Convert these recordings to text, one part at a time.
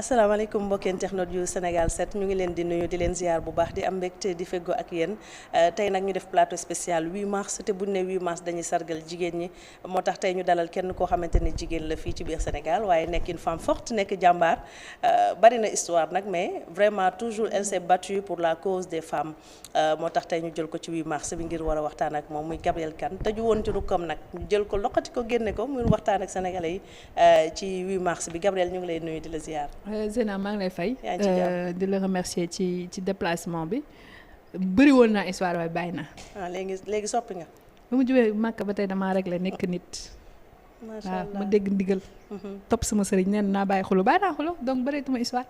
asalaamaaleykum mbokki internet yu Sénégal 7 ñu ngi leen di nuyu di leen ziar bu baax di am mbégte di feggoo ak yéen tey nag ñu def plateau spécial 8 mars te buñ ne 8 mars dañuy sargal jigéen ñi moo tax tey ñu dalal kenn koo xamante ni jigéen la fii ci biir Sénégal waaye nekk une femme forte nekk jàmbaar bari na histoire nag mais vraiment toujours elle s'est battue pour la cause des femmes moo tax tey ñu jël ko ci 8 mars bi ngir war a waxtaan ak moom muy Gabrielle Kane tëju woon ci rukkam nag ñu jël ko loqati ko génne ko muy waxtaan ak sénégalais yi ci 8 mars bi Gabrielle ñu ngi lay nuyu di la ziar. Zena maa ngi lay fay di la remercier ci déplacement bi bëri woon naa histoire waaye bàyyi na léegi soppi nga. ba mu jógee Màkka ba tey damaa réglé nekk nit. macha allah waaw ma dégg ndigal. topp sama sëriñ neen naa bàyyi xulu bàyyi naa xulu donc bëreetuma histoire.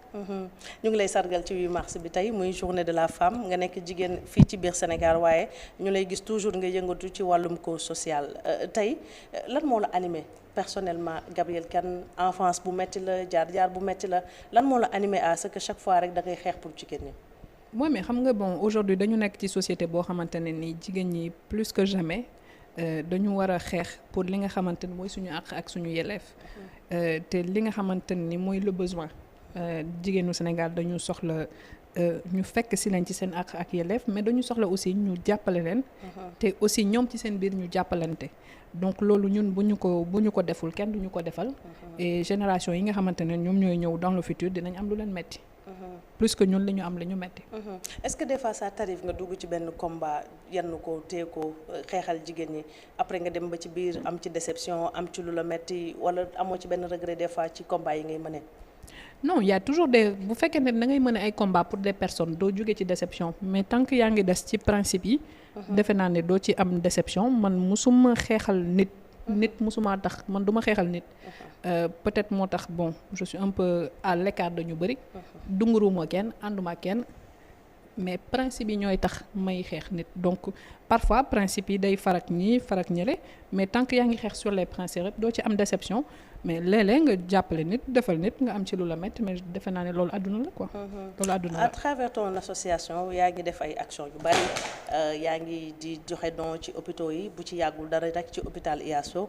ñu ngi lay sargal ci 8 mars bi tey muy journée de la femme nga nekk jigéen fii ci biir Sénégal waaye ñu lay gis toujours nga yëngatu ci wàllum cause sociale tey lan moo la animé personnellement Gabrielle Kane enfance bu metti la jaar bu metti la lan moo la animé à ce que chaque fois rek da ngay xeex pour jigéen ñi. mooy mais xam nga bon aujourd'hui dañu nekk ci société boo xamante ne ni jigéen ñi plus que jamais. dañu war a xeex pour li nga xamante ni mooy suñu àq ak suñu yelleef te li nga xamante ni mooy le besoin jigéenu Sénégal dañu soxla ñu fekk si leen ci seen àq ak yelleef mais dañu soxla aussi ñu jàppale leen te aussi ñoom ci seen biir ñu jàppalante donc loolu ñun bu ñu ko deful kenn duñu ko defal et génération yi nga xamante ne ñoom ñooy ñëw dans le futur dinañ am lu leen metti plus que ñun li ñu am la ñu metti est-ce que des fois ça t'arrive nga dugg ci benn combat yenn ko téye ko xeexal jigéen ñi après nga dem ba ci biir am ci déception am ci lu la metti wala amoo ci benn regret des fois ci combat yi ngay mëne. non y a toujours des bu fekkee ne da ngay mën ay combat pour des personnes doo jóge ci déception mais tant que yaa ngi des ci principe yi. defe naa ne doo ci am déception man musuma xeexal nit musuma tax man duma xeexal nit. peut-être moo tax bon je suis un peu à l'écart de ñu bëri. dunguruma kenn ànduma kenn mais principe yi ñooy tax may xeex nit donc parfois principe yi day farak ñii farak ñële mais tant que yaa ngi xeex sur les principes rek doo ci am déception mais léeg-léeg nga jàppale nit defal nit nga am ci lu la métti mais defe naa ne loolu àdduna la quoi. loolu àdduna la à travers ton association yaa ngi def ay actions yu bari yaa ngi di joxe don ci hôpitaux yi bu ci yàggul dara rek ci hôpital IASO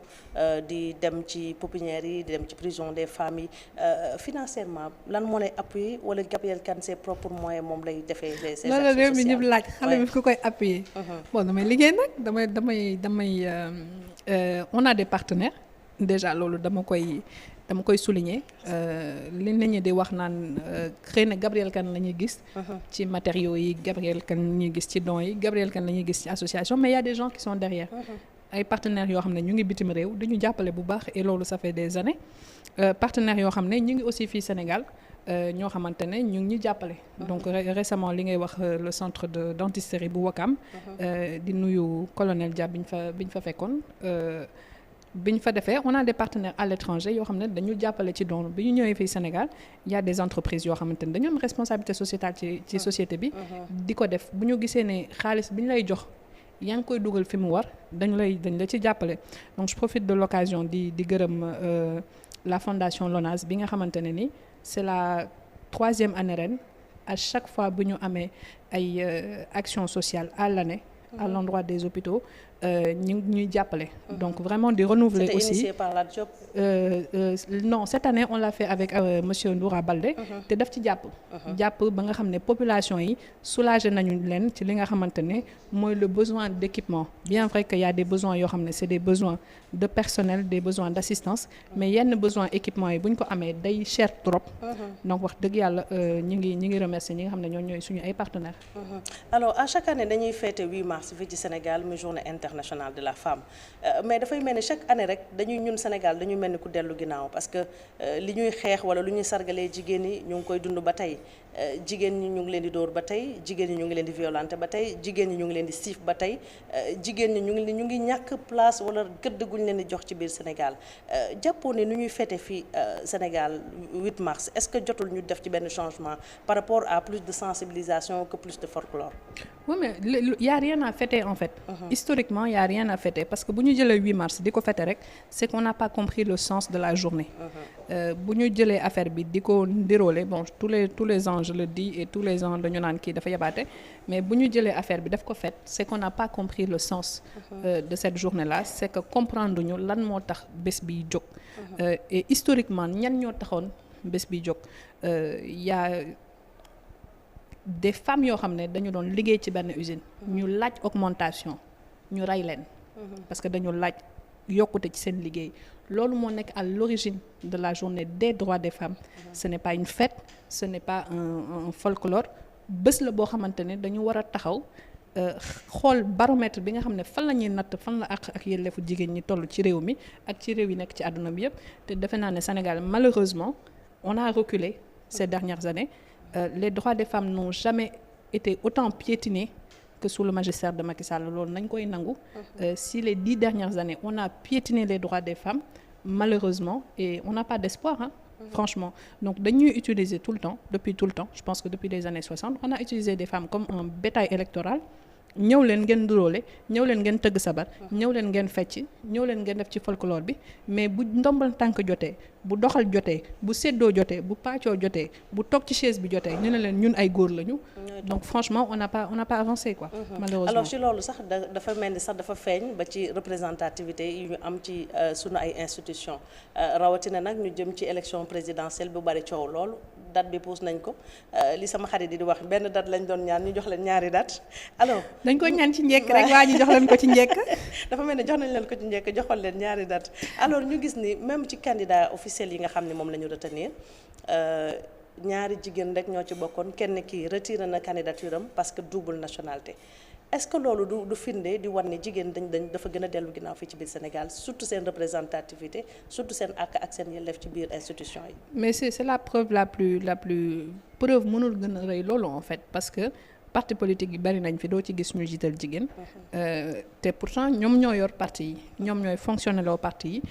di dem ci pouponnières yi di dem ci prison des femmes yi financièrement lan moo lay appuyer wala Gabrielle Kane ses propres moyens moom lay defee ses actions sociales. loolu réew mi ñëpp laaj xale bi ku koy appuyer. bon damay liggéey nag damay on a des partenaires. déjà loolu dama koy souligner li nit ñi di wax naan xëy na Gabrielle Kane la ñuy gis ci matériaux yi Gabrielle Kane la ñuy gis ci dons yi Gabrielle Kane la ñuy gis ci association mais il y a des gens qui sont derrière ay partenaires yoo xam ne ñu ngi bitim réew dañu jàppale bu baax et loolu ça fait des années partenaires yoo xam ne ñu ngi aussi fii Sénégal ñoo xamante ne ñu ngi ñu jàppale donc récemment li ngay wax le centre de dentisterie bu Wakam di nuyu colonel Dia biñ fa fekkoon bi ñu fa defee on a des partenaires à l'étranger yoo xam ne dañu jàppale ci doon bi ñu ñëwee fii Sénégal il y a des entreprises yoo xamante ne dañu am responsabilité sociétale ci société bi di ko def bu ñu gisee ne xaalis bi ñu lay jox yaa ngi koy dugal fi mu war dañ la ci jàppale donc je profite de l'occasion di gërëm la fondation LONASE bi nga xamante ne ni c'est la 3e année ren à chaque fois bu ñu amee ay actions sociales à l'année à l'endroit des hôpitaux ñuy jàppale donc vraiment di renouveler C'était aussi initié par la Diop. Non cette année on l'a fait avec monsieur Ndoura Baldé te daf ci jàpp ba nga xam ne population yi soulagé nañu leen ci li nga xamante ne mooy le besoin d'équipement bien vrai que y a des besoins yoo xam ne c'est des besoins de personnel des besoins d'assistance mais yenn besoin équipement yi bu ñu ko amee day cher trop donc wax dëgg yàlla ñi ngi remercier ñi nga xam ne ñooy suñu ay partenaires alors à chaque année dañuy fêter 8 mars fii ci Sénégal muy journée internationale de la femme mais dafay mel ni chaque année rek ñun Sénégal dañuy mel ni ku dellu ginnaaw parce que li ñuy xeex wala lu ñuy sargalee jigéen ñi ñu ngi koy dund ba tey jigéen ñi ñu ngi leen di dóor ba tey jigéen ñi ñu ngi leen di violenter ba tey jigéen ñi ñu ngi leen di siif ba tey jigéen ñi ñu ngi ñàkk place wala gëdd guñ leen di jox ci biir Sénégal jàppoo ne nu ñuy fêter fii Sénégal 8 mars est-ce que jotul ñu def ci benn changement par rapport à plus de sensibilisation que plus de folklore. Oui mais y a rien à fêter en fait. Historiquement y a rien à fêter parce que bu ñu jëlee 8 mars di ko fêter rek c'est qu'on n'a pas compris le sens de la journée. bu ñu jëlee affaire bi di ko ndiroole bon tous les ans je le dis et tous les ans dañu naan kii dafa yabaate mais bu ñu jëlee affaire bi daf ko fait c'est qu'on n'a pas compris le sens de cette journée-là c'est que comprendre ñu lan moo tax bés bi jóg et historiquement ñan ñoo taxoon bés bi jóg y a des femmes yoo xam ne dañu doon liggéey ci benn usine ñu laaj augmentation ñu rey leen parce que dañu laaj yokkute ci seen liggéey loolu moo nekk à l'origine de la journée des droits des femmes ce n'est pas une fête ce n'est pas un folklore bés la boo xamante ne dañu war a taxaw xool baromètre bi nga xam ne fan la ñuy natt fan la ak yelleefu jigéen ñi toll ci réew mi ak ci réew yi nekk ci àdduna bi yëpp te defe naa ne Sénégal malheureusement on a reculé ces dernières années les droits des femmes n'ont jamais été autant piétinés que sous le magistère de Macky Sall loolu nañ koy nangu si les 10 dernières années on a piétiné les droits des femmes malheureusement et on n'a pas d'espoir franchement donc dañuy utiliser tout le temps depuis tout le temps je pense que depuis les années 60 on a utilisé des femmes comme un bétail électoral ñëw leen ngeen duróole ñëw leen ngeen tëgg sabar ñëw leen ngeen fecc ñëw leen ngeen def ci folklore bi mais bu ndombal tànk jotee bu doxal jotee bu séddoo jotee bu pàccoo jotee bu toog ci chaise bi jotee ñu ne leen ñun ay góor lañu donc franchement on n'a pas avancé quoi malheureusement alors ci loolu sax dafa mel ni sax dafa feeñ ba ci représentativité yi ñu am ci sunu ay institutions rawatina nag ñu jëm ci élection présidentielle bu bari coow loolu date bi pousse nañ ko li sama xarit yi di wax benn date lañ doon ñaan ñu jox leen ñaari date alors dañ ko ñaan ci njëkk rek waa ñu jox leen ko ci njëkk dafa mel ni jox nañ leen ko ci njëkk joxoon leen ñaari date alors ñu gis ni même ci candidat officiel yi nga xam ne moom la ñu retenir ñaari jigéen rek ñoo ci bokkoon kenn kii retiré na candidature am parce que double nationalité est-ce que loolu du firnde di war ni jigéen dañ dafa gën a dellu ginnaaw fii ci biir Sénégal surtout seen représentativité surtout seen ak seen yelleef ci biir institution yi. mais c'est la preuve la plus preuve mënul gën a rëy loolu en fait parce que parti politique yi bari nañ fi doo ci gis ñu jiital jigéen te pourtant ñoom ñoo yor parti yi ñoom ñooy fonctionner loo parti yi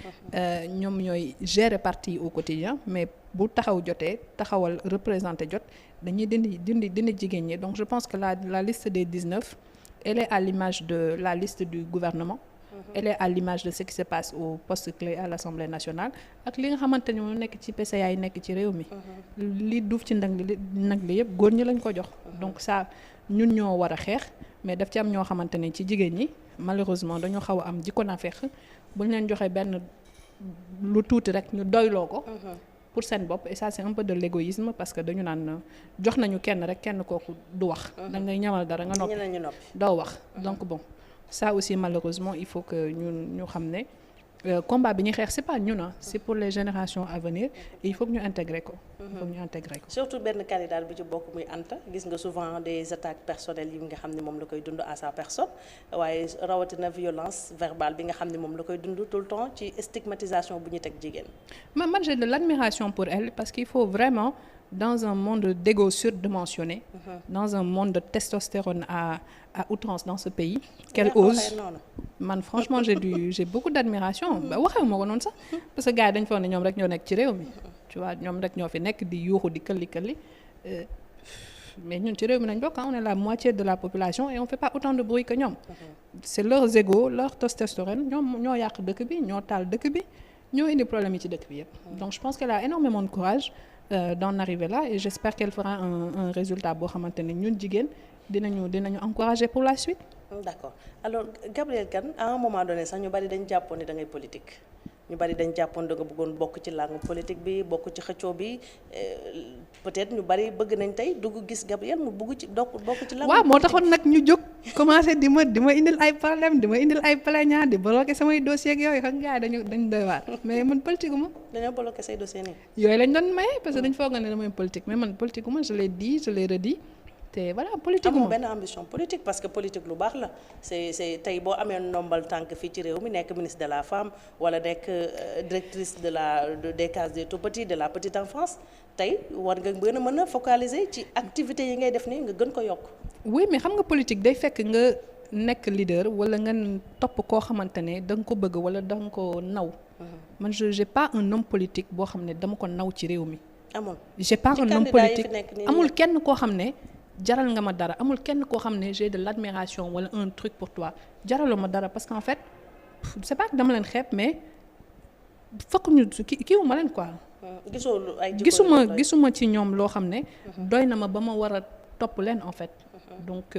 ñoom ñooy gérer parti yi au quotidien mais bu taxaw jotee taxawal représenter jot dañuy dindi jigéen ñi donc je pense que la liste des 19 elle est à l'image de la liste du gouvernement elle est à l'image de ce qui se passe au poste clé à l'Assemblée nationale ak li nga xamante ni mu nekk ci PCA yi nekk ci réew mi li duuf ci nag li yëpp góor ñi lañ ko jox donc ça ñun ñoo war a xeex mais daf ci am ñoo xamante ne ci jigéen ñi malheureusement dañoo xaw a am jikko naa feex bu ñu leen joxee benn lu tuuti rek ñu doyloo ko pour seen bopp et ça c'est un peu de l'égoïsme parce que dañu naan jox nañu kenn rek kenn kooku du wax da ngay ñamal dara nga noppi doo wax donc bon ça aussi malheureusement il faut que ñu xam ne combat bi ñuy xeex c'est pas ñun c'est pour les générations à venir et il faut que ñu intégrer ko surtout benn candidat bi ci bokk muy Anta gis nga souvent des attaques personnelles yi nga xam ne moom la koy dund à sa personne waaye rawatina violence verbale bi nga xam ne moom la koy dund tout le temps ci stigmatisation bu ñu teg jigéen man j'ai de l'admiration pour elle parce qu'il faut vraiment dans un monde d'ego surdimensionné dans un monde de testostérone à outrance dans ce pays qu'elle ose man franchement j'ai beaucoup d'admiration ba waxewu ma ko noonu sax parce que gars yi dañ foog ne ñoom rek ñoo nekk ci réew mi tu vois ñoom rek ñoo fi nekk di yuuxu di këlli mais ñun ci réew mi nañ bokk on est la moitié de la population et on fait pas autant de bruit que ñoom c'est leurs égos leur testostérone ñoom ñoo yàq dëkk bi ñoo taal dëkk bi ñoo indi problème yi ci dëkk bi yëpp donc je pense qu'elle a énormément de courage d'en arriver là et j'espère qu'elle fera un résultat boo xamante ne ñun jigéen dinañu encourager pour la suite. D'accord alors Gabrielle Kane à un moment donné sax ñu bari dañ jàppoon ne da ngay politique ñu bari dañ jàppoon da nga bëggoon bokk ci langue politique bi bokk ci xëccoo bi peut-être ñu bari bëgg nañ tey dugg gis Gabrielle mu bëgg ci bokk ci langue. waaw moo taxoon nag ñu jóg commencé di ma indil ay problème di ma indil ay plaignant di bloquer samay dossiers ak yooyu xam nga dañu doy waar mais man politique uma dañoo bloquer say dossiers nii. yooyu lañ doon maye parce que dañ foog ne damay politique mais man politique uma je l'ai dit je l'ai redit. te voilà politique amoo benn ambition politique parce que politique lu baax la c'est tey boo amee ndombal tànk fii ci réew mi nekk ministre de la femme wala nekk directrice des cases des tout-petits de la petite enfance tey war nga gën a mën a focaliser ci activités yi ngay def nii nga gën ko yokk. oui mais xam nga politique day fekk nga nekk leader wala nga topp koo xamante ne da nga ko bëgg wala da nga ko naw. man j'ai pas un homme politique boo xam ne dama ko naw ci réew mi. amul j'ai pas un homme politique amul kenn koo xam ne. jaral nga ma dara amul kenn koo xam ne j'ai de l'admiration wala un truc pour toi jaraloo ma dara parce qu'en fait c'est pas que dama leen xeeb mais fokk ñu kiiwu ma leen quoi. gisuma ci ñoom loo xam ne. doy na ma ba ma war a topp leen en fait. donc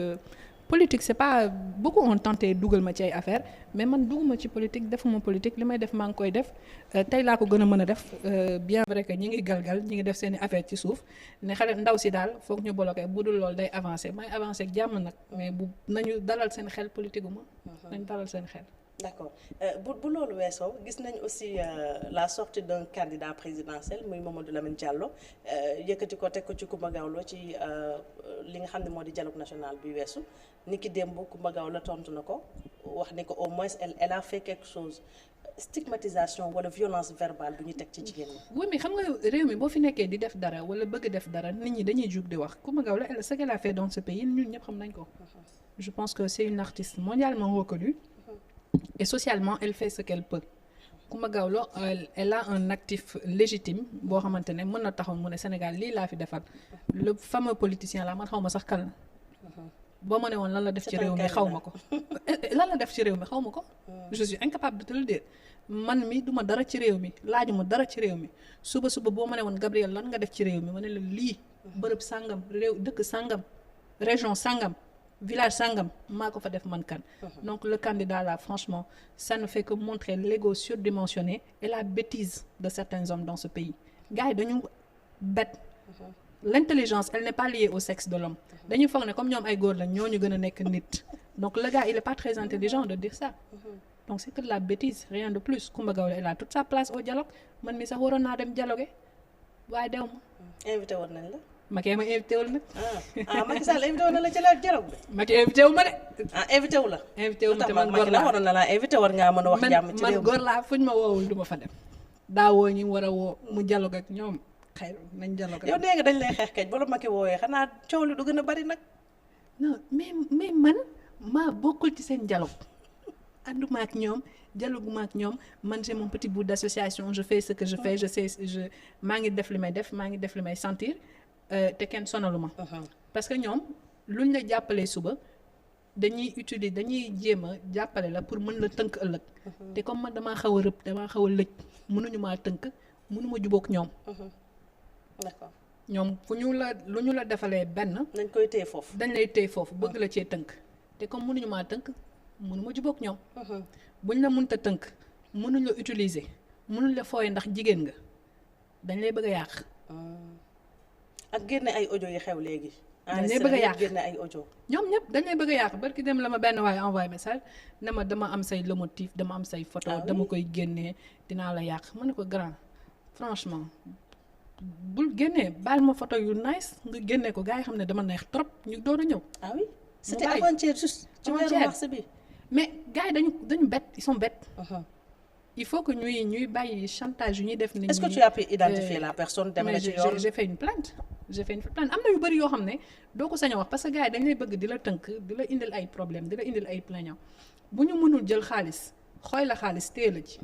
politique c'est pas beaucoup ont tenté dugal ma ci ay affaire mais man dugguma ci politique defuma politique li may def maa ngi koy def tey laa ko gën a mën a def bien vrai que ñi ngi galgal ñi ngi def seeni affaire ci suuf ne xale ndaw si daal foog ñu bloqué bu dul loolu day avancé may avancé ak jàmm nag mais bu nañu dalal seen xel politique uma nañu dalal seen xel. D'accord bu loolu weesoo gis nañ aussi la sortie d'un candidat présidentiel muy Mamadou Lamine Diallo yëkkati ko teg ko ci Coumba Gawlo ci li nga xam ne moo di dialogue national bi weesu ni ki démb Coumba Gawlo tontu na ko wax ni ko au moins elle a fait quelque chose stigmatisation wala violence verbale bu ñu teg ci jigéen ñi. oui mais xam nga réew mi boo fi nekkee di def dara wala bëgg def dara nit ñi dañuy jug di wax Coumba Gawlo ce qu'elle a fait dans ce pays ñun ñëpp xam nañ ko. Je pense que c'est une artiste mondialement reconnue. Et socialement elle fait ce qu'elle peut. Coumba Gawlo elle a un actif légitime boo xamante ne mën na taxaw mu ne Sénégal lii laa fi defal le fameux politicien là man xaw ma sax kan la boo ma ne woon lan la def ci réew mi xaw ma ko lan la def ci réew mi xaw ma ko je suis incapable de te le dire man mi duma dara ci réew mi laajuma dara ci réew mi suba boo ma ne woon Gabriel lan nga def ci réew mi ma ne la lii bërëb sàngam réew dëkk sàngam région sàngam village sangam maa ko fa def man kan donc le candidat là franchement ça ne fait que montrer l'ego surdimensionné et la bêtise de certains hommes dans ce pays gars yi dañu bête l'intelligence elle n'est pas liée au sexe de l'homme dañuy foog ne comme ñoom ay góor lañ ñooñu gën a nekk nit donc le gars il est pas très intelligent de dire ça donc c'est que de la bêtise rien de plus Coumba Gawlo elle a toute sa place au dialogue man mi sax waroon naa dem dialoguer waaye dew ma invité woon nañ la Macky ma invité wul nag. Macky Sall invité wu na la ci la dialogue bi. Macky invité wu ma de. invité wu la. invité wu ma te man góor laa waroon na la invité war ngaa mën a wax jàmm ci réew mi man góor laa fuñ ma woowul du ma fa dem. daa woo ñi war a woo mu dialogue ak ñoom xëy nañ dialogue. yow nee nga dañ lay xeex kañ ba la Macky woowee xanaa coow li du gën a bari nag. non mais man maa bokkul ci seen dialogue ànduma ak ñoom dialogue ma ak ñoom man j'ai mon petit bout d'association je fais ce que je fais maa ngi def li may def maa ngi def li may sentir. te kenn sonaluma parce que ñoom luñ la jàppalee suba dañuy jéem a jàppale la pour mën la tënk ëllëg te comme man damaa xaw a rëb damaa xaw a lëj mënuñu maa tënk mënuma jubóog ñoom d'accord ñoom lu ñu la defalee benn dañ koy téye foofu dañ lay téye foofu bëgg la cee tënk te comme mënuñu maa tënk mënuma jubóog ñoom buñ la mënta tënk mënuñ la utiliser mënuñ la fooye ndax jigéen nga dañ lay bëgg a yàq ak génne ay audio yi xew léegi. dañ lay bëgg a yàq génne ay audio. ñoom ñëpp dañ lay bëgg a yàq barki dem la ma benn waaye envoyé message ne ma dama am say lomotif dama am say photo dama koy génnee dinaa la yàq ma ne ko grand franchement bul génnee baal ma photo yu nice nga génnee ko gars yi xam ne dama neex trop ñu door a ñëw. ah oui c'était avant-hier juste ci weeru mars bi. mais gars yi dañu bête ils sont bêtes. Il faut que ñuy bàyyi chantage yu ñuy def. nit ñi est-ce que tu as pu identifier la personne. dem na ci yoon j'ai fait une plainte am na yu bëri yoo xam ne doo ko sañ a wax parce que gars yi dañ lay bëgg di la tënk di la indil ay problème di la indil ay plaignant bu ñu mënul jël xaalis xooy la xaalis téye la ci.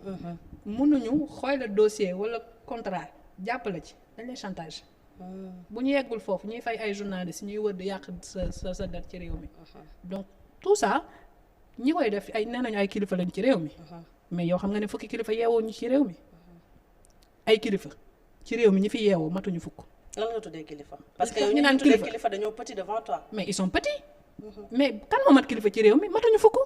mënuñu xooy la dossier wala contrat jàppale ci dañ lay chantage. bu ñu yeggul foofu ñuy fay ay journalistes ñuy wër di yàq sa der ci réew mi. donc tout ça ñi koy def ay nee nañu ay kilifa lañ ci réew mi. mais yow xam nga ne fukki kilifa yeewoo ñu ci réew mi ay kilifa ci réew mi ñi fi yeewoo matuñu fukk. lan nga tuddee kilifa. parce que ñu naan kilifa dañoo petit devant toi. mais ils sont petits. mais kan moo mat kilifa ci réew mi matuñu fukk.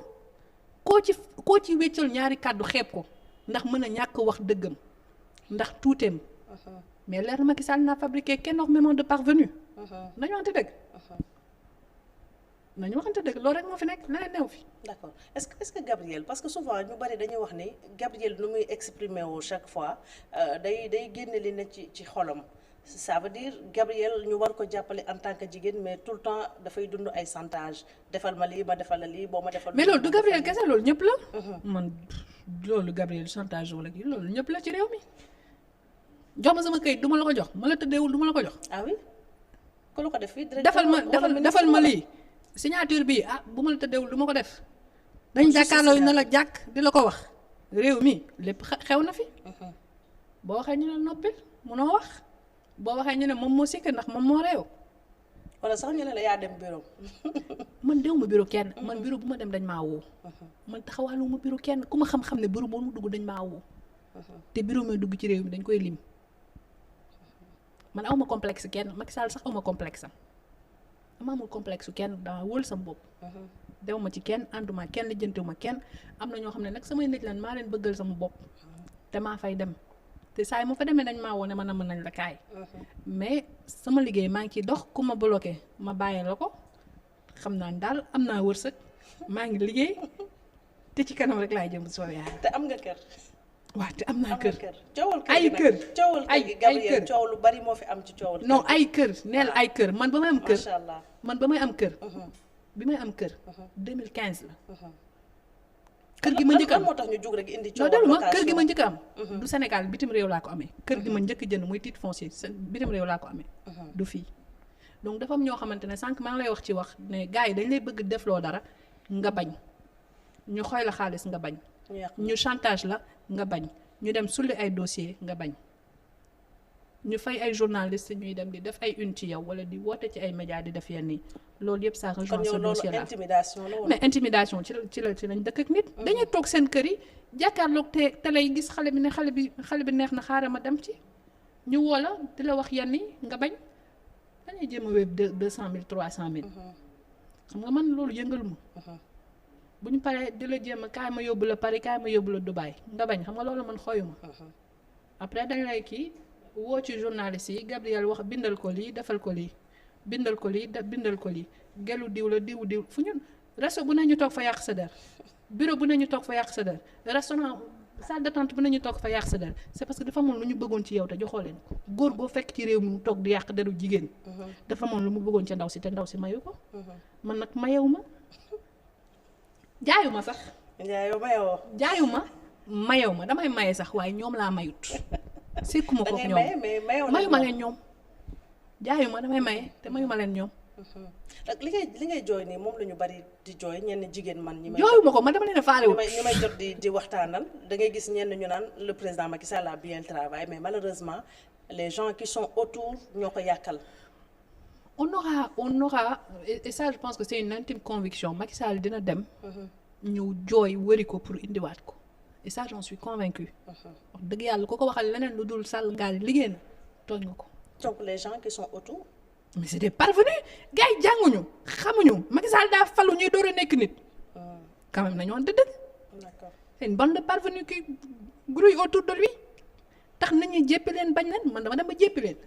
koo ci wéccal ñaari kàddu xeeb ko ndax mën a ñàkk wax dëggam ndax tuuteem. mais leer na Macky Sall n'a fabriqué qu'énormément de parvenus. nañu waxante dëgg. nañu waxante dëgg loolu rek moo fi nekk leneen new fi. d'accord est-ce que Gabriel parce que souvent ñu bari dañuy wax ni Gabriel nu muy exprimer woo chaque fois day génne li ne ci xolam ça veut dire Gabriel ñu war ko jàppale en tant que jigéen mais tout le temps dafay dund ay chantage defal ma lii ma defal la lii boo ma defal. mais loolu du Gabriel kese loolu ñëpp la. man loolu Gabriel chantage wala kii loolu ñëpp la ci réew mi jox ma sama këyit du ma la ko jox ma la tëddeewul du ma la ko jox. ah oui ku la ko def fii. defal ma lii. signature bi bu ma la tëddeewul du ma ko def dañ jàkkaarloo na la jàkk di la ko wax réew mi lépp xew na fi boo waxee ñu ne noppil munoo wax boo waxee ñu ne moom moo sikk ndax moom moo réew wala sax ñu ne la yaa dem bureau man déw ma bureau kenn man bureau bu ma dem dañ maa woo man taxawaalu ma bureau kenn ku ma xam-xam ne bureau boo mu dugg dañ maa woo te bureau may dugg ci réew mi dañ koy lim man awma complexe kenn Macky Sall sax awma complexe am dama amul complexe su kenn dama wóolu sama bopp. dew ma ci kenn ànduma kenn lijjantiwuma kenn am na ñoo xam ne nag samay nit lan maa leen bëggal sama bopp te maa fay dem te saa yi mu fa demee dañ maa wone man a mën nañ la kaay. mais sama liggéey maa ngi ciy dox ku ma bloqué ma bàyyee la ko xam naa daal am naa wërsëg maa ngi liggéey te ci kanam rek laay jëm soo yaay. te am nga kër. waaw te am naa kër. coowal kër ay kër coowal kër gi Gabrielle coow lu bari moo fi am ci coowal kër. non ay kër neel ay kër man ba may am kër. macha allah man ba may am kër. bi may am kër. 2015 la. kër gi ma njëkk am moo tax ñu jug rek indi non dellu ma kër gi ma njëkk am. du Sénégal bitim réew laa ko amee. kër gi ma njëkk jënd muy titre foncier bitim réew laa ko amee. du fii donc dafa am ñoo xamante ne sànq maa ngi lay wax ci wax ne gars yi dañ lay bëgg defloo dara nga bañ ñu xooy la xaalis nga bañ. ñu chantage la nga bañ ñu dem sulli ay dossier nga bañ ñu fay ay journaliste ñuy dem di def ay une ci yow wala di woote ci ay médias di def yenn yi loolu yëpp ça rejoint ce dossier là intimidation la woon. mais intimidation ci lañ dëkk ak nit. dañuy toog seen kër yi jàkkaarloog te lay gis xale bi ne xale bi neex na xaaral ma dem ci ñu woo la di la wax yenn yi nga bañ dañuy jéem a wéb 200 000 300 000. xam nga man loolu yëngal ma. bu ñu paree di la jéem a kaay ma yóbbu la Paris kaay ma yóbbu la Dubaï nga bañ xam nga loolu man xoyuma après dañ lay kii woo ci journaliste yi Gabrielle wax bindal ko lii defal ko lii bindal ko lii bindal ko lii gelu diw la diw fu ñun resto bu ne ñu toog fa yàq sa der bureau bu ne ñu toog fa yàq sa der restaurant salle d'attente bu ne ñu toog fa yàq sa der c'est parce que dafa amoon lu ñu bëggoon ci yow te joxoo leen ko góor boo fekk ci réew mi mu toog di yàq deru jigéen dafa amoon lu mu bëggoon ci ndaw si te ndaw si mayu ko man nag mayewu ma jaayuma sax. jaayuma mayew ma damay maye sax waaye ñoom laa mayut. sikkuma ko ñoom mayuma leen ñoom. jaayuma damay maye te mayuma leen ñoom. li ngay jooy nii moom la ñu bari di jooy ñenn jigéen man. ñi may jooyuma ko man dama leen a faalewut. ñi may jot di waxtaanal da ngay gis ñenn ñu naan le président Macky Sall a bien travaillé mais malheureusement les gens qui sont autour ñoo ko yàkkal. on aura et ça je pense que c'est une intime conviction Macky Sall dina dem. ñu jooy wëri ko pour indiwaat ko et ça j'en suis convaincue. wax dëgg yàlla ko waxal leneen lu dul Sall ngaari liggéey na tooñ nga ko. donc les gens qui sont autour. mais c'est des parvenus gars yi jànguñu xamuñu Macky Sall daa falu ñuy door a nekk nit. quand même nañu wante dëgg. d'accord c'est une bande de parvenus qui grouillent autour de lui tax nañu jéppi leen bañ leen man dama dem ba jéppi leen.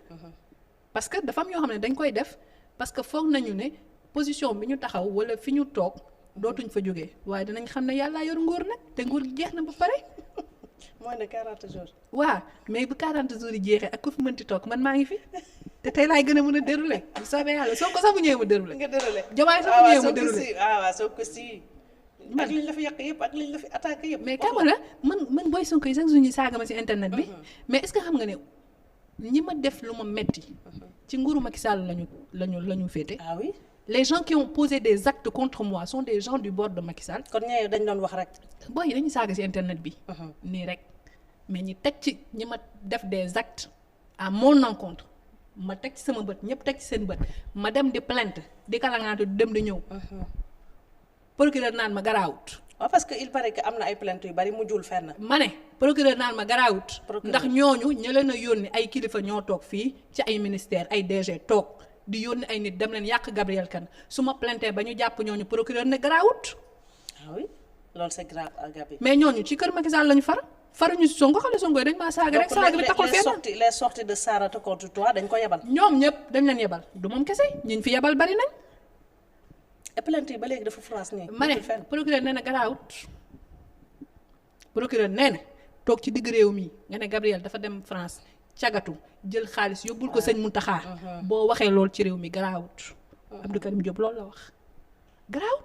parce que dafa am ñoo xam ne dañ koy def parce que foog nañu ne position bi ñu taxaw wala fi ñu toog dootuñ fa jógee waaye dinañ xam ne yàllaa yor nguur nag te nguur gi jeex na ba pare. moins de 40 jours. waaw mais bu 40 jours yi jeexee ak ku fi mënti toog man maa ngi fi te tey laay gën a mën a dérouler bu soobee yàlla soo ko sax bu ñëwee mu dérouler. nga dérouler Diomaye sax bu ñëwee mu dérouler waaw soo ko si. ak liñ la fi yàq yëpp ak liñ la fi attaqué yëpp. mais xam nga man booy Sonko yi sax suñuy saaga ma ci internet bi. mais est-ce que xam nga ne ñi ma def lu ma metti ci nguuru Macky Sall lañu féete. ah oui. les gens qui ont posé des actes contre moi sont des gens du bord de Macky Sall. kon ñooñu dañ doon wax rek. booy yi dañuy saaga ci internet bi. nii rek mais ñi teg ci ñi ma def des actes à mon encontre ma teg ci sama bët ñëpp teg ci seen bët ma dem di plainte di kalangaatu di dem di ñëw. procureur naan ma garaawut. waaw parce que il paraît que am na ay plainte yu bari mujjul fenn. ma ne procureur naan ma garaawut. ndax ñooñu ña leen a yónni ay kilifa ñoo toog fii ci ay ministère ay DG toog di yónni ay nit dem leen yàq Gabrielle Kane su ma plainte ba ñu jàpp ñooñu procureur ne garaawut. ah oui loolu c'est grave Gabi. mais ñooñu ci kër Macky Sall lañu faruñu si Sonko xale Sonko yi dañ maa saaga rek. saaga bi taxul fenn les sorties de Sarata contre toi dañ ko yebal. ñoom ñëpp dañ leen yebal du moom kese ñi fi yebal bari nañ. et plainte yi ba léegi dafa France nii. ma ne procureur nee na garaawut procureur nee na toog ci digg réew mi nga ne Gabrielle dafa dem France cagatu jël xaalis yóbbul ko sëñ Mountakha. boo waxee loolu ci réew mi garaawut. Abdou Karim Diop loolu la wax garaawut.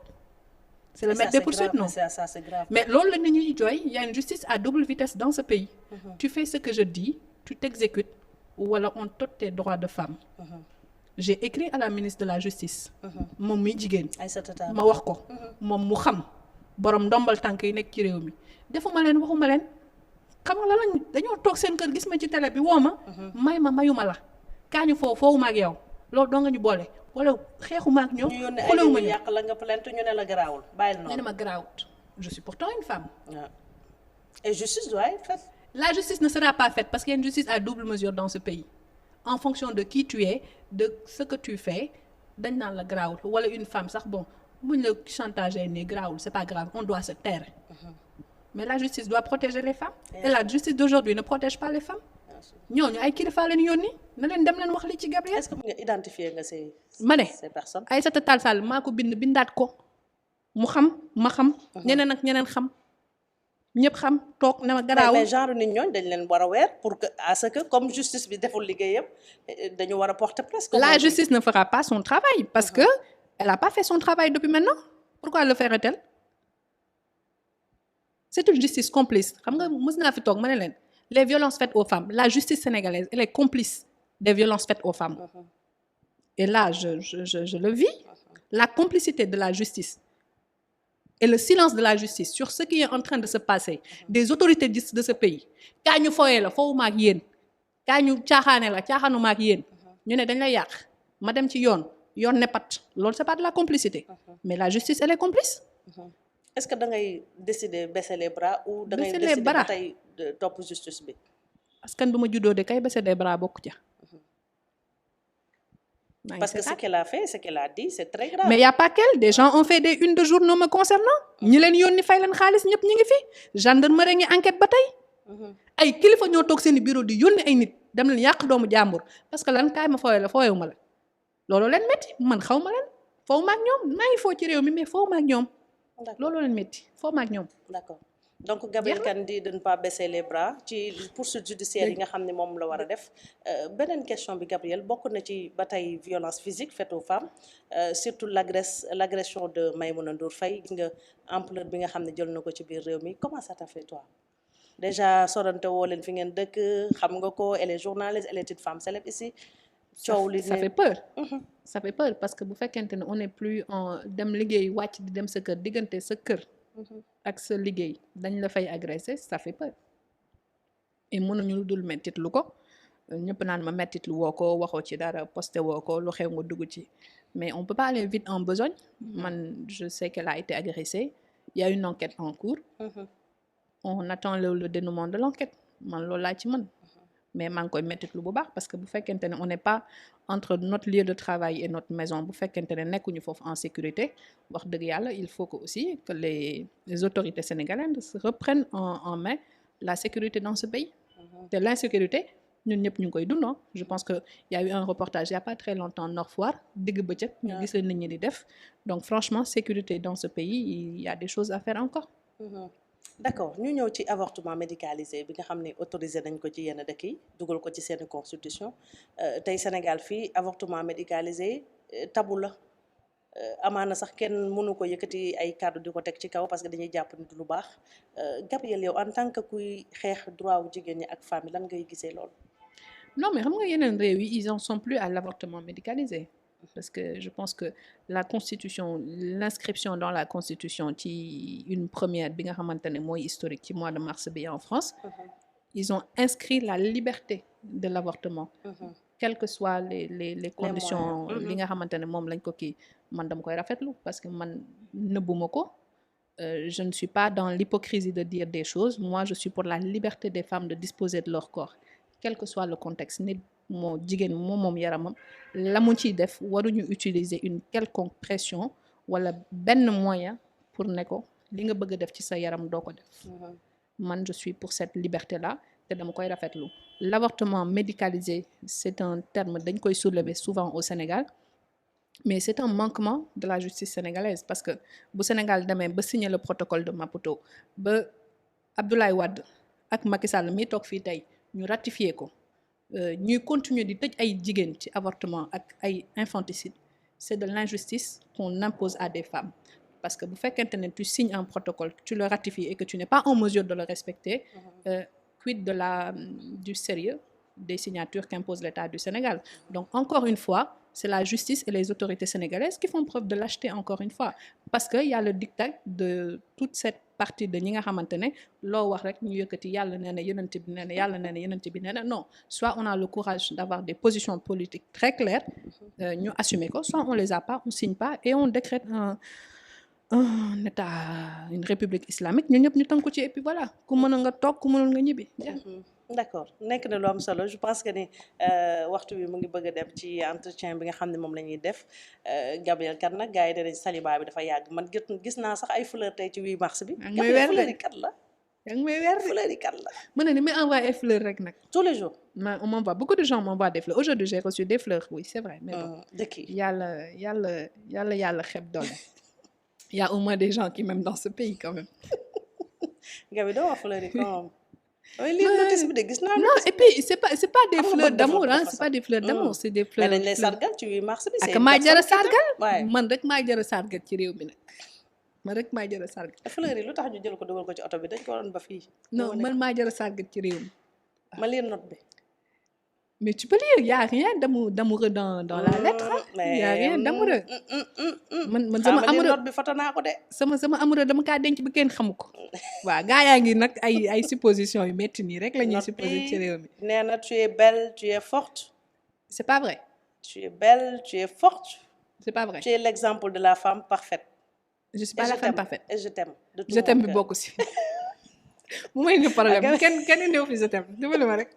c'est le maître des poursuites non ça c'est grave. mais loolu la nit ñi jooy y a une justice à double vitesse dans ce pays. Tu fais ce que je dis tu t'exécutes wala on t'ôte tes droits de femme. J'ai écrit à la ministre de la justice. moom mi jigéen. ma wax ko. moom mu xam borom ndombal tànk yi nekk ci réew mi defuma leen waxuma leen xam nga la lañ dañoo toog seen kër gis ma ci télé bi woo ma. mayuma la kaañu foowuma ak yow loolu doo nga ñu boole wala xeexuma ak ñoom. xulewuma ñu yàq la nga plainte ñu ne la garaawul bàyyil noonu. ñu ne ma garaawut je suis pourtant une femme. et justice doit être faite. La justice ne sera pas faite parce qu'il y a une justice à double mesure dans ce pays. En fonction de qui tu es, de ce que tu fais, dañ naan la garaawul wala une femme sax bon buñ la chantage nii garaawul c'est pas grave on doit se taire. Mais la justice doit protéger les femmes. Et la justice d'aujourd'hui ne protège pas les femmes. ñooñu ay kilifa leen yónni na leen dem leen wax li ci Gabriel. est-ce que mu nga identifier nga ces personnes. Aïssata Tall Sall maa ko bindaat ko mu xam ma xam. ñeneen ak ñeneen xam ñëpp xam toog ne ma garaawul. mais genre nit ñooñu dañ leen war a weer pour que à ce que comme justice bi deful liggéeyam dañu war a porter plainte. La justice ne fera pas son travail parce que elle a pas fait son travail depuis maintenant pourquoi le ferait-elle? C'est une justice complice xam nga mës naa fi toog ma ne leen les violences faites aux femmes la justice sénégalaise elle est complice des violences faites aux femmes. Et là je le vis. La complicité de la justice et le silence de la justice sur ce qui est en train de se passer des autorités de ce pays kaa ñu fooyee la foofu maak yéen kaa ñu caaxaane la caaxaanu maak yéen ñu ne dañ lay yàq ma dem ci yoon ne pat loolu c'est pas de la complicité mais la justice elle est complice. Est-ce que da ngay décider baisser les bras ou da ngay décider ba tey topp justice bi. askan bi ma juddoo de kay baisser les bras bokk ca. Parce que ce qu'elle a fait, ce qu'elle a dit, c'est très grave. Mais il y a pas qu'elle, des gens ont fait des unes de journaux me concernant. ñi leen yónni fay leen xaalis ñëpp ñi ngi fi. Gendarmerie ngi enquête ba tey. ay kilifa ñoo toog seen bureau di yónni ay nit dem leen yàq doomu jàmbur parce que lan kaay ma fooyee la fooyewu ma la loolu leen métti man xaw ma leen foofu ma ak ñoom maa ngi foo ci réew mi mais foofu ma ak ñoom. loolu leen métti foofu ma ak ñoom. D'accord. Donc Gabrielle Kane dit de ne pas baisser les bras ci poursuite judiciaire yi nga xam ne moom la war a def beneen question bi Gabrielle bokk na ci ba tey violence physique faite aux femmes surtout l'agression de Maïmouna Ndour Faye gis nga ampleur bi nga xam ne jël na ko ci biir réew mi comment ça t'a fait toi déjà sorante woo leen fi ngeen dëkk xam nga ko elle est journaliste elle est une femme célèbre ici coow li ça fait peur ça fait peur parce que bu fekkente ne on est plus en dem liggéey wàcc di dem sa kër diggante sa kër ak sa liggéey dañ la fay agresser ça fait peur et mënuñu lu dul mettit lu ko ñëpp naan ma mettit lu woo ko waxoo ci dara posté woo ko lu xew nga dugg ci mais on peut pas aller vite en besogne man je sais qu'elle a été agressée il y a une enquête en cours on attend le dénouement de l'enquête man loolu laa ci mën mais maa ngi koy mettit lu bu baax parce que bu fekkente ne on n'est pas entre notre lieu de travail et notre maison bu fekkente ne nekkuñu foofu en sécurité wax dëgg yàlla il faut que aussi que les autorités sénégalaises reprennent en main la sécurité dans ce pays te l'insécurité ñun ñëpp ñu ngi koy dund je pense que y a eu un reportage il y a pas très longtemps Nord Foire digg bëccëg ñu gis leen nit ñi di def donc franchement sécurité dans ce pays il y a des choses à faire encore. D'accord ñu ñëw ci avortement médicalisé bi nga xam ne autorisé nañ ko ci yenn dëkk yi dugal ko ci seen constitution tey Sénégal fii avortement médicalisé tabu la amaana sax kenn mënu ko yëkkati ay kàddu di ko teg ci kaw parce que dañuy jàpp ni du lu baax Gabrielle yow en tant que kuy xeex droit wu jigéen ñi ak famille lan ngay gisee loolu. Non mais xam nga yeneen réew yi ils en sont plus à l'avortement médicalisé. Parce que je pense que la constitution l'inscription dans la constitution ci une première bi nga xamante ne mooy historique ci mois de mars bi en France ils ont inscrit la liberté de l'avortement quelles que soient les conditions li nga xamante ne moom lañ ko kii man dama koy rafetlu parce que man nëbbuma ko je ne suis pas dans l'hypocrisie de dire des choses moi je suis pour la liberté des femmes de disposer de leur corps quel que soit le contexte nit moo jigéen moom yaramam la mu ciy def waruñu utiliser une quelconque pression wala benn moyen pour ne ko li nga bëgg a def ci sa yaram doo ko def man je suis pour cette liberté là te dama koy rafetlu l'avortement médicalisé c'est un terme dañ koy soulever souvent au Sénégal mais c'est un manquement de la justice sénégalaise parce que bu Sénégal demee ba signer le protocole de Maputo ba Abdoulaye Wade ak Macky Sall mi toog fii tey ñu ratifier ko ñuy continuer di tëj ay jigéen ci avortement ak ay infanticide c'est de l'injustice qu'on impose à des femmes parce que bu fekkente ne tu signes un protocole tu le ratifies et que tu n'es pas en mesure de le respecter quid de du sérieux des signatures qu'impose l'État du Sénégal donc encore une fois c'est la justice et les autorités sénégalaises qui font preuve de lâcheté encore une fois parce que y a le diktat de toute cette partie de ñi nga xamante ne loo wax rek ñu yëkkati yàlla nee na yonent bi nee na yàlla nee na yonent bi nee na non soit on a le courage d'avoir des positions politiques très claires ñu assumer ko soit on les a pas on signe pas et on décrète un état une république islamique ñu ñëpp ñu tënku ci et puis voilà ku mën a nga toog ku mënul nga ñibbi d'accord nekk na lu am solo je pense que ni waxtu bi mu ngi bëgg a dem ci entretien bi nga xam ne moom la ñuy def Gabrielle kat nag gars yi danañ célibat bi dafa yàgg man gis naa sax ay fleur tey ci 8 mars bi. yaa ngi may weer fleur yi kat la. yaa ngi may weer fleur yi kat la. mën na ni may envoyé ay fleurs rek nag. tous les jours. on m'envoie beaucoup de gens m'envoient des fleurs aujourd'hui j'ai reçu des fleurs oui c'est vrai mais bon. dëkk yi yàlla xeb doole. il y a au moins des gens qui m'aiment dans ce pays quand même. Gabi doo wax fleur yi comme. oui lii notice bi de gis naa. non et puis c'est pas des fleurs d'amour hein c'est pas des fleurs d'amour c'est des fleurs. mais dañ lay sargal ci 8 mars bi. ak maa jara sargal man rek maa jara sargal ci réew mi nag man rek maa jara sargal. fleur yi lu tax ñu jël ko dugal ko ci oto bi dañ ko waroon ba fii. non man maa jara sargal ci réew mi. ma lire note bi. mais tu peux lire y a rien d'amoureux dans la lettre y a rien d'amoureux. man sama amoureux note bi foto naa ko de. sama amoureux dama kaa denc ba kenn xamu ko. waaw gaa yaa ngi nag ay suppositions yu métti nii rek la ñuy supposer ci réew mi. nee na tu es belle tu es forte. c'est pas vrai. tu es belle tu es forte. c'est pas vrai. tu es l'exemple de la femme parfaite. je suis pas la femme parfaite. et je t'aime de tout je t'aime bi bokk si. bu may indi problème kenn indiw fi je t'aime dimbali ma rek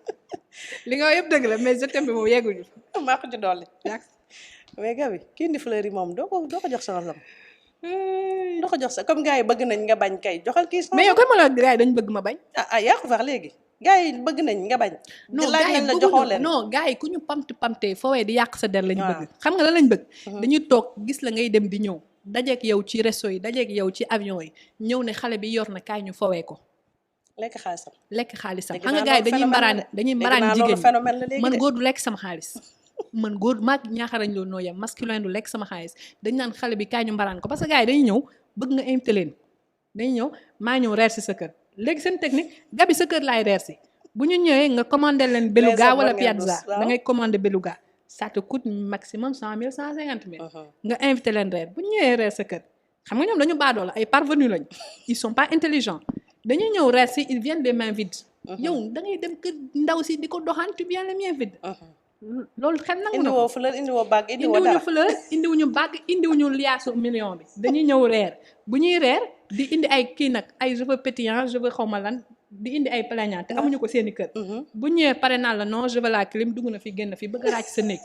li nga wax yëpp dëgg la mais je t'aime bi moom yegguñu. maa ko ci dolli. mais Gabi kii indi fleur yi moom doo ko jox sa lam. doo ko jox sa comme gars yi bëgg nañ nga bañ kay joxal kii. mais yow kan ma la gars yi dañu bëgg ma bañ. yaa ko wax léegi. gars yi bëgg nañ nga bañ. non laaj nañ la joxoo leen non gars yi ku ñu pamtee foowee di yàq sa der lañu bëgg. xam nga lan lañ bëgg. dañuy toog gis la ngay dem di ñëw dajeek yow ci resto yi dajeek yow ci avion yi ñëw ne xale bi yor na kaay ñu foowee ko. lekk xaalisam xam nga gars yi dañuy mbaraan jigéen ñi man góor du lekk sama xaalis man góor maag ñaaxarañ loolu noo yem masculin du lekk sama xaalis dañ naan xale bi kaay ñu mbaraan ko parce que gars yi dañuy ñëw bëgg nga invité leen dañuy ñëw maa ñëw reer si sa kër léegi seen technique Gabi sa kër laay reer si bu ñu ñëwee nga commandé leen beluga wala piazza da ngay commandé beluga ça te coûte maximum 100 000 150 000 nga invité leen reer bu ñu ñëwee reer sa kër xam nga ñoom dañu baadoo la ay parvenus lañ ils sont pas intelligents dañuy ñëw reer si ils viennent les mains vides. yow da ngay dem kër ndaw si di ko doxaan tu viens les mains vides. loolu xel nangu na ko indiwoo bag indiwuñu fleur indiwuñu bag indiwuñu liaasu million bi. dañuy ñëw reer bu ñuy reer di indi ay kii nag ay je veux pétillant je veux xawma lan di indi ay plaignant te amuñu ko seeni kër. bu ñëwee pare naa la non je veux la clim dugg na fi génn fi bëgg a ràcc sa néeg.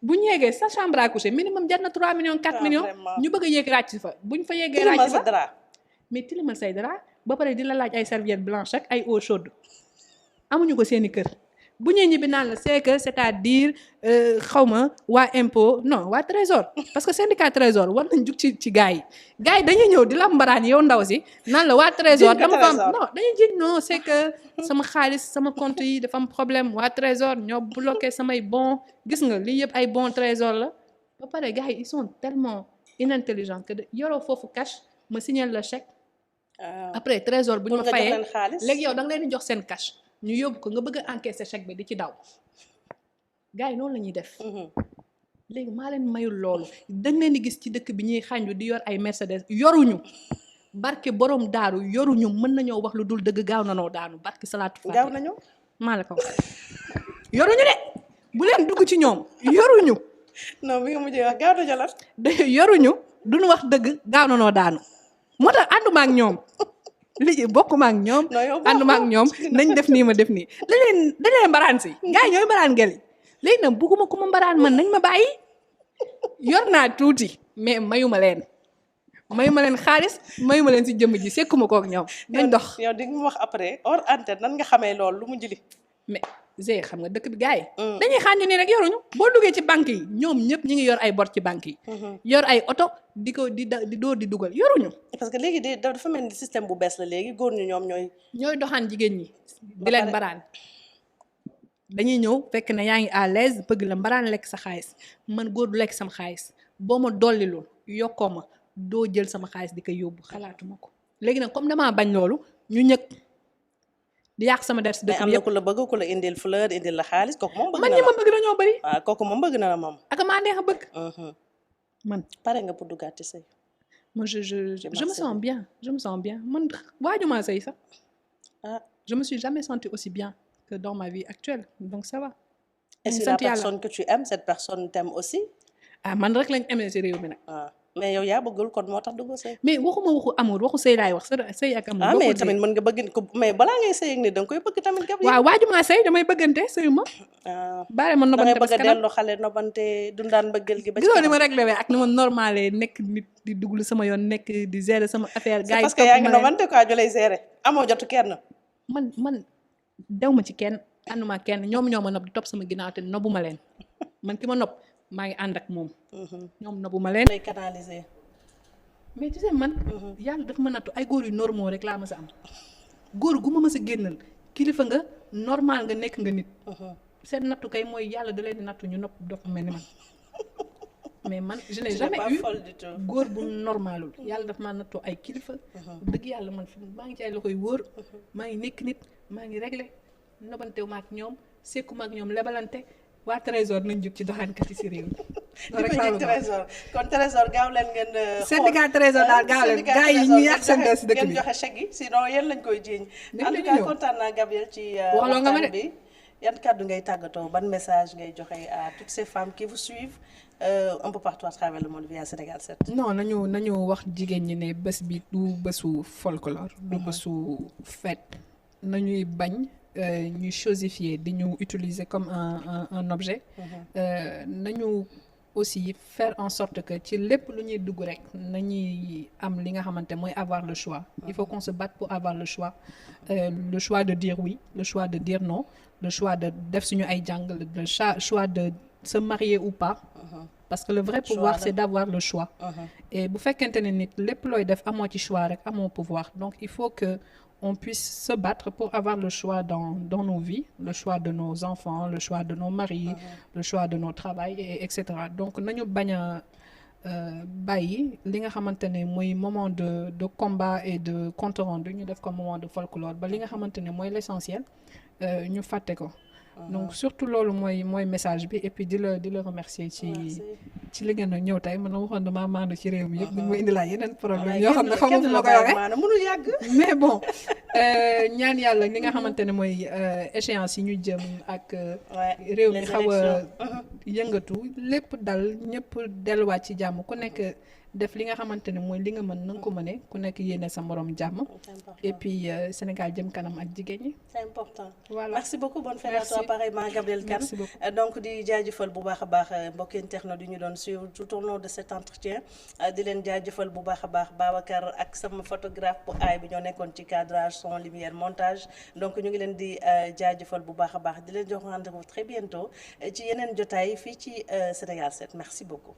bu ñu yeggee sa chambre à coucher minimum jar na 3 millions 4 millions. ñu bëgg a yéeg ràcc fa buñ fa yeggee. ràcc fa mais tilimal say dara ba pare di la laaj ay serviette blanche ak ay eau chaude amuñu ko seeni kër bu ñuy ñibbi naan la c'est-à-dire xawma waa impôt non waa trésor parce que syndicat trésor war nañ jug ci gars yi dañuy ñëw di la mbaraan yow ndaw si naan la waa trésor dama fa non dañuy jiñ non c'est que sama xaalis sama compte yi dafa am problème waa trésor ñoo bloqué samay bon gis nga lii yëpp ay bon trésor la ba pare gars yi ils sont tellement intelligents que yoroo foofu cash ma signal le chèque après trésor bu ñu ma fayee léegi yow da nga leen di jox seen cash ñu yóbbu ko nga bëgg a encaisser chèque bi di ci daw gars yi noonu la ñuy def léegi maa leen mayul loolu dañ leen di gis ci dëkk bi ñuy xànju di yor ay Mercedes yoruñu barke borom daaru yoruñu mën nañoo wax lu dul dëgg gaaw na noo daanu barke salaatu faatiha gaaw nañu maa la ko wax yoruñu de bu leen dugg ci ñoom yoruñu non bi nga mujjee wax gaaw na jalat yoruñu duñu wax dëgg gaaw na noo daanu moo tax ànduma ak ñoom li bokkuma ak ñoom ànduma ak ñoom nañ def nii ma def nii dañ leen mbaraan si gars yi ñooy mbaraan gel yi léegi nag bugguma ku ma mbaraan man nañ ma bàyyi yor naa tuuti mais mayuma leen xaalis mayuma leen si jëmm ji sekkuma kook ñoom nañ dox yow di nga wax après hors antenne nan nga xamee loolu lu mu jëli mais xam nga dëkk bi gars yi dañuy xànju nii rek yoruñu boo duggee ci banque yi ñoom ñëpp ñi ngi yor ay bor ci banque yi yor ay oto di ko di dóor di dugal yoruñu parce que léegi dafa mel ni système bu bees la léegi góor ñu ñoom ñooy doxaan jigéen ñi di leen mbaraan dañuy ñëw fekk na yaa ngi à l'aise bëgg la mbaraan lekk sa xaalis man góor du lekk sama xaalis boo ma dollilul yokkoo ma doo jël sama xaalis di ko yóbbu xalaatuma ko léegi nag comme damaa bañ loolu ñu ñëkk di yàq sama der si dëkk bi yëpp am na ku la bëgg ku la indil fleur indil la xaalis kooku moom bëgg na man ñi ma bëgg dañoo bëri waaw kooku moom bëgg na la moom ak maa neex a bëgg man pare nga pour duggaat ci sëy moi je me sens bien man waajuma sëy sax je me suis jamais sentie aussi bien que dans ma vie actuelle donc ça va est-ce que la personne que tu aimes cette personne t'aime aussi man rek lañ aimé si réew mi nag mais yow yaa bëggul kon moo tax dugg sëy. mais waxuma waxu amour waxu sëy laay wax sëy ak amour. mais tamit mën nga bëgg ko mais balaa ngay sëy ak nit da nga koy bëgg tamit. waaw waajumaa sëy damay bëggante sëyu ma. baare ma nobante parce que da ngay bëgg a dellu xale nobante dundaan bëggal gi. ba ci gisoo ni ma réglé wee ak ni ma normalé nekk nit di duglu sama yoon nekk di gérer sama affaire. gars yi parce que yaa ngi nobante quoi ju lay gérer amoo jotu kenn. man dew ma ci kenn ànduma kenn ñoom ñoo ma nopp di topp sama ginnaaw te nobbu ma leen man ki ma nopp maa ngi ànd ak moom. ñoom nobbu ma leen. lay canaliser. mais tu sais man. yàlla daf ma nattu ay góor yu normaux rek laa mës a am. góor gu ma mës a génnal kilifa nga normal nga nekk nga nit. seen nattu kay mooy yàlla da leen di nattu ñu nopp dox mel ni man. mais man je n'ai jamais eu góor bu normalul yàlla daf maa nattoo ay kilifa. dëgg yàlla man fi maa ngi ci ay loxoy wóor. maa ngi nekk nit maa ngi réglé nobantewu ma ak ñoom sekkuma ak ñoom lebalante waa Trésor nañ jóg ci doxaankat yi si réew mi. loolu rek laa Trésor kon Trésor gaaw leen ngeen. syndicat Trésor daal gaaw leen gars yi ñu yàq seen si dëkk bi ngeen joxe chèque yi sinon yéen lañ koy jiiñ. en tout cas kontaan naa Gabrielle ci waxtaan bi. yan kàddu ngay tàggatoo ban message ngay joxe à toutes ces femmes qui vous suivent un peu partout à travers le monde via Sénégal 7. non nañu wax jigéen ñi ne bés bi du bésu folklore. du bésu fête. nañuy bañ ñuy chosifier di ñu utiliser comme un objet. nañu aussi faire en sorte que ci lépp lu ñuy dugg rek nañuy am li nga xamante mooy avoir le choix. il faut qu'on se batte pour avoir le choix. Le choix de dire oui, le choix de dire non, le choix de def suñu ay jàng, le choix de se marier ou pas. Parce que le vrai pouvoir c'est d'avoir le choix. Et bu fekkente ne nit lépp looy def amoo ci choix rek amoo pouvoir. Donc il faut que on puisse se battre pour avoir le choix dans nos vies, le choix de nos enfants, le choix de nos maris, le choix de nos travail etc. Donc nañu bañ a bàyyi li nga xamante ne mooy moment de combat et de compte rendu ñu def ko moment de folklore ba li nga xamante ne mooy l'essentiel ñu fàtte ko. Donc surtout loolu mooy message bi et puis di la remercier ci li ngeen a ñëw tey man na waxoon damaa maandu ci réew mi yëpp dañ ma indi laa yeneen problème yoo xam ne xamu fu ma koy waxee mënul yàgg mais bon ñaan yàlla li nga xamante ne mooy échéance yi ñu jëm ak réew mi xaw a yëngatu lépp dal ñëpp delluwaat ci jàmm ku nekk def li nga xamante ne mooy li nga mën na nga ko mëne ku nekk yéene sa morom jàmm et puis Sénégal jëm kanam ak jigéen ñi. C'est important. Voilà. Merci beaucoup, bonne fête à toi pareillement Gabrielle Kane. Donc di jaajëfal bu baax a baax mbokki internet yu ñu doon suivre tout au long de cet entretien di leen jaajëfal bu baax a baax Babacar ak sama photographe bu aay bi ñoo nekkoon ci cadrage son lumière montage donc ñu ngi leen di jaajëfal bu baax a baax di leen jox rendez-vous très bientôt ci yeneen jotaay fii ci Sénégal 7 merci beaucoup.